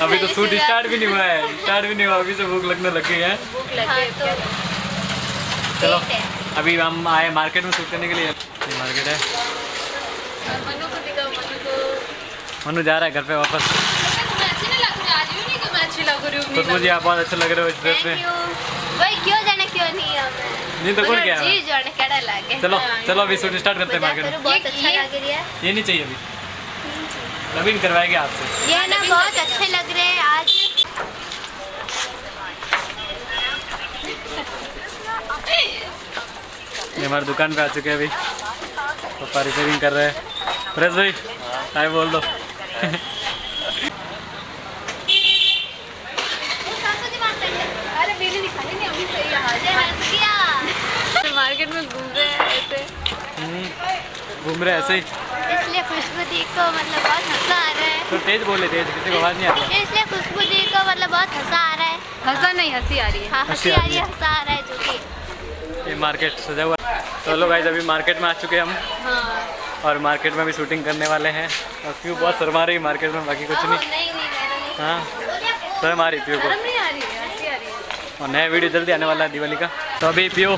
अभी तो shoot start भी नहीं हुआ है, अभी से भूख लगने लग गई है। चलो अभी हम आए मार्केट में शूट करने के लिए। ये मार्केट है। मनु जा रहा है घर पे वापस। तो मुझे आप बहुत अच्छे लग रहे हो इस ड्रेस में। नहीं तो कौन क्या है? चलो चलो अभी शूट स्टार्ट करते हैं मार्केट में। बहुत अच्छा लग रही है। ये नहीं चाहिए अभी, नवीन करवाएंगे आपसे। ये ना बहुत अच्छे लग रहे हैं आज। ये हमारी दुकान पे आ चुके हैं अभी। पापा रिपेयरिंग कर रहे हैं। परेश भाई हाय बोल दो। मार्केट में घूम रहे हैं ऐसे। घूम रहे ऐसे ही, इसलिए खुशबू दी को मतलब बहुत हंसा आ रहा है। तो तेज बोले, तेज किसी को आवाज़ नहीं आ रही। इसलिए खुशबू दी को मतलब बहुत हंसा आ रहा है। हंसा नहीं, हंसी आ रही है। हाँ हंसी आ रही है, हंसा आ रहा है जो कि। ये मार्केट सजा हुआ। तो लोग गाइस अभी मार्केट में आ चुके हैं हम। हाँ। और मार्केट में भी शूटिंग करने वाले हैं। और प्यू बहुत शर्मा रही मार्केट में, बाकी कुछ नहीं। हाँ शर्म आ रही प्यू को। नहीं आ रही है, हंसी आ रही है। और नया वीडियो जल्दी आने वाला है दिवाली का। तो अभी प्यू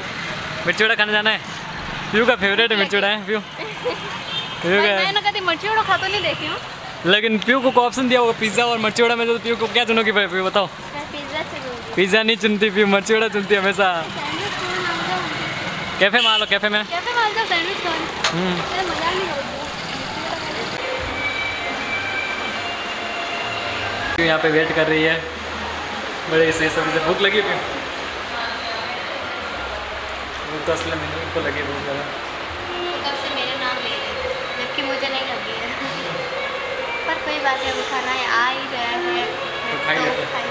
मिर्ची वड़ा खाने जाना है। प्यू का फेवरेट है मिर्ची वड़ा है। प्यू मैं कभी मिर्ची वड़ा खाता नहीं देखी हूँ। लेकिन प्यू को ऑप्शन दिया होगा पिज्ज़ा और मिर्ची वड़ा में, तो प्यू को क्या चुनोगी? प्यू बताओ। पिज्ज़ा नहीं चुनती प्यू, मिर्ची वड़ा चुनती हमेशा। कैफे में आ लो, कैफे में। यहाँ पे वेट कर रही है बड़े से सभी से। भूख लगी प्यू? भूख तो असल में इनको लगी बहुत ज़्यादा। कब से मेरे नाम ले रहे हैं, जबकि मुझे नहीं लगी है। पर कोई बात नहीं, खाना है आ ही रहा है तो खाई लेते हैं।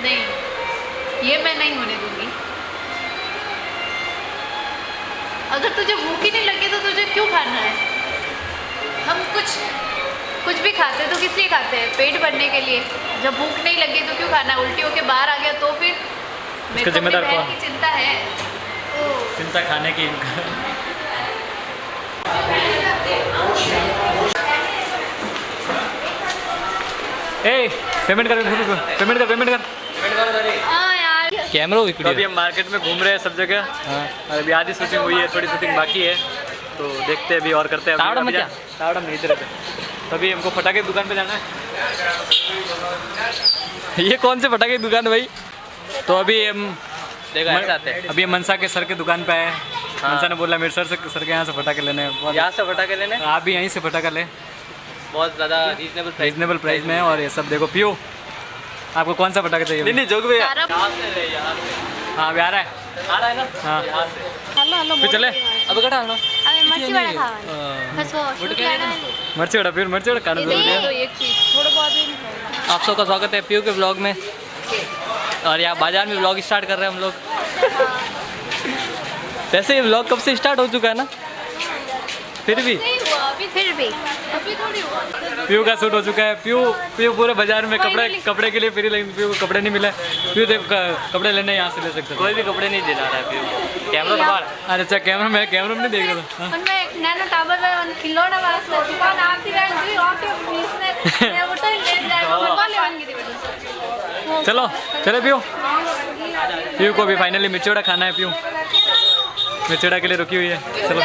नहीं, ये मैं नहीं होने दूंगी। अगर तुझे भूख ही नहीं लगी तो तुझे क्यों खाना है? हम कुछ भी खाते तो किस लिए खाते हैं? पेट भरने के लिए। जब भूख नहीं लगी तो क्यों खाना? उल्टी होके बाहर आ गया तो फिर मेरे को जिम्मेदार अपनी कौन? बहन की चिंता है। चिंता खाने की इनका। ए पेमेंट कर, पेमेंट कर, पेमेंट कर। हाँ यार, कैमरा अभी हम मार्केट में घूम रहे हैं सब जगह। हाँ और अभी आधी शूटिंग हुई है, थोड़ी शूटिंग बाकी है। तो देखते हैं अभी और करते हैं। तावड़म नहीं इधर। तभी हमको फटाके की दुकान पे जाना है। ये कौन से फटाके की दुकान है भाई? तो अभी हम अभी हम मनसा के सर के दुकान पे आए। हाँ। मनसा ने बोला मेरे सर के यहाँ से फटाके लेने हैं। यहाँ से फटाके लेने? आप भी यहीं से फटाका लें, बहुत ज़्यादा रीजनेबल प्राइस में है। और ये सब देखो प्यू, आपको कौन सा फटाका चाहिए? नहीं जोग भैया हाँ अभी आ रहा है ना। हाँ फिर चले अब कटा अबे मिर्ची वड़ा खावा बस वो शूट करना है। मिर्ची वड़ा, फिर मिर्ची वड़ा खाना जरूरी है। तो एक चीज थोड़ा बहुत ही नहीं। आप सबका स्वागत है पीयू के ब्लॉग में। और यहाँ बाजार में ब्लॉग स्टार्ट कर रहे हैं हम लोग। वैसे ये ब्लॉग कब से स्टार्ट हो चुका है ना, फिर भी अभी थोड़ी हुआ। प्यू का शूट हो चुका है। प्यू पूरे बाजार में कपड़े के लिए फिर, लेकिन प्यू को कपड़े नहीं मिले। प्यू देव कपड़े लेने यहाँ से ले सकते। कोई भी कपड़े नहीं दिला रहा है पीयू को। कैमरा तो बाहर। अरे अच्छा कैमरा में नहीं देख रहा था। हाँ। उनमें एक नैनो टावर है, खिलौना वाला दुकान आती है जी ऑटो पीस में मैं उठो ले जाएगा भगवान लेवान की दी। चलो चले प्यू को भी फाइनली मिर्ची वड़ा खाना है। प्यू मिर्ची वड़ा के लिए रुकी हुई है। चलो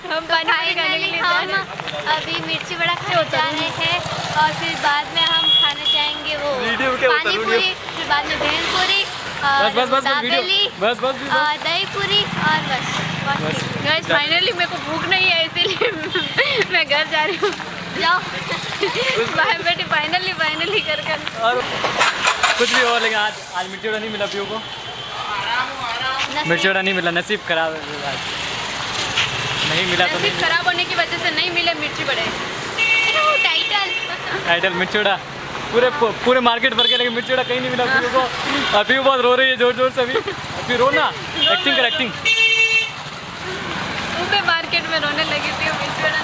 हम अभी मिर्ची वड़ा खाने जा रहे हैं और फिर बाद में हम खाना चाहेंगे वो पानी पूरी, फिर बाद में भेलपूरी और दाबेली, दही पूरी और बस। गाइस फाइनली मेरे को भूख नहीं है, इसीलिए मैं घर जा रही हूँ। जाओ बाय बेटी, फाइनली कर और कुछ भी हो, लेकिन आज मिर्ची वड़ा नहीं मिला प्यू को। मिर्ची वड़ा नहीं मिला, नसीब खराब है आज नहीं मिला। तो नसीब खराब होने की वजह से नहीं मिले मिर्ची बड़े। टाइटल मिर्ची वड़ा पूरे मार्केट भर के, लेकिन मिर्ची वड़ा कहीं नहीं मिला प्यू को। अभी बहुत रो रही है जोर से। अभी रो ना, एक्टिंग कर एक्टिंग। पूरे मार्केट में रोने लगी थी मिर्ची वड़ा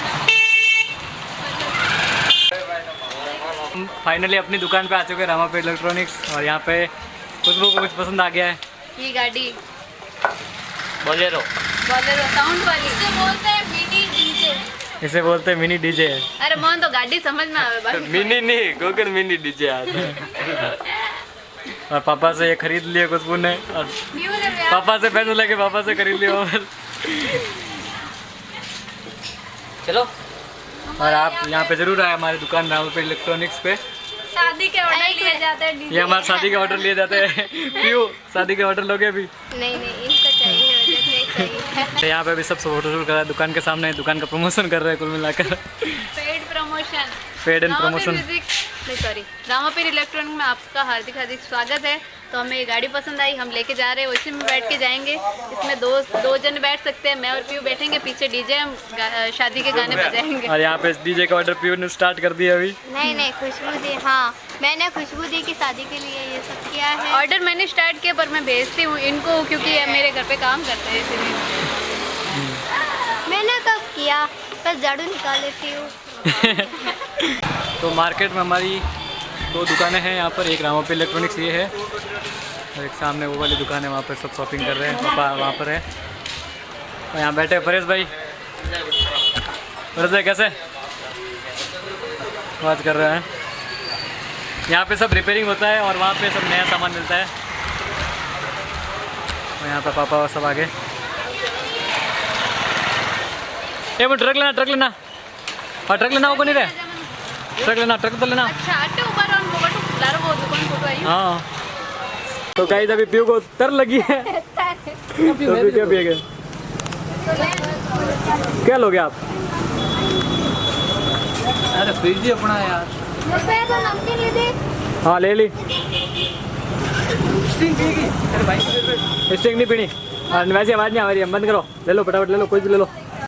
हम फाइनली अपनी दुकान पे आ चुके हैं, रामापेट इलेक्ट्रॉनिक्स। और यहाँ पे खुशबू को कुछ पसंद आ गया है। ये गाड़ी बोलेरो साउंड वाली से बोलते हैं मिनी डीजे। इसे बोलते हैं मिनी डीजे। अरे मोहन तो गाड़ी समझ में आवे भाई। मिनी नहीं, गूगल मिनी डीजे आता है। और पापा से ये खरीद लिए खुशबू ने, और पापा से पैसे लेके पापा से खरीद लिया। चलो। और आप यहाँ पे जरूर आए हमारी दुकान राहुल पे इलेक्ट्रॉनिक्स पे। शादी के ऑर्डर लिए जाते हैं। ये हमारे शादी के ऑर्डर लिए जाते हैं। पीयू शादी के ऑर्डर लोगे अभी? नहीं इनको चाहिए, मुझे नहीं चाहिए। तो यहाँ पे भी सब फोटो शूट कर रहा है दुकान के सामने, दुकान का प्रमोशन कर रहे हैं कुल मिलाकर। Paid promotion. Paid and promotion. नहीं सॉरी, रामापीर इलेक्ट्रॉनिक में आपका हार्दिक हार्दिक स्वागत है। तो हमें ये गाड़ी पसंद आई, हम लेके जा रहे हैं, उसी में बैठ के जाएंगे। इसमें दो जन बैठ सकते हैं, मैं और पीयू बैठेंगे, पीछे डीजे, हम शादी के गाने बजाएंगे। और यहाँ पे डीजे का ऑर्डर पीयू ने स्टार्ट कर दिया अभी। नहीं खुशबू दी, हाँ मैंने खुशबू दी की शादी के लिए ये सब किया है। ऑर्डर मैंने स्टार्ट किया, पर मैं भेजती हूँ इनको, क्योंकि ये मेरे घर पे काम करते हैं, इसलिए। मैंने कब किया, बस झाड़ू निकाल लेती हूँ। तो मार्केट में हमारी 2 दुकानें हैं यहाँ पर, एक रामापी इलेक्ट्रॉनिक्स ये है, और एक सामने वो वाली दुकान है, वहाँ पर सब शॉपिंग कर रहे हैं। पापा वहाँ पर है, और यहाँ बैठे परेश भाई। परेश भाई कैसे बात कर रहे हैं? यहाँ पे सब रिपेयरिंग होता है, और वहाँ पे सब नया सामान मिलता है। और यहाँ पर पापा और सब आगे। ये वो ट्रक लेना, ट्रक लेना, और ट्रक लेना, वो नहीं रहे, ट्रक लेना, ट्रक तो लेना। अच्छा आटे ऊपर और वो लारो वो दुकान फोटो आई। हाँ तो गाइस अभी पीयू को तर लगी है। तो पीयू क्या पिएगे? क्या लोगे आप? अरे फ्रिज ही अपना यार। नमकीन ले दे। हाँ ले ली। स्टिंग पीएगी? अरे भाई स्टिंग नहीं पीनी। वैसे आवाज़ नहीं आ रही है, बंद करो। ले लो फटाफट ले लो, कोई भी ले लो।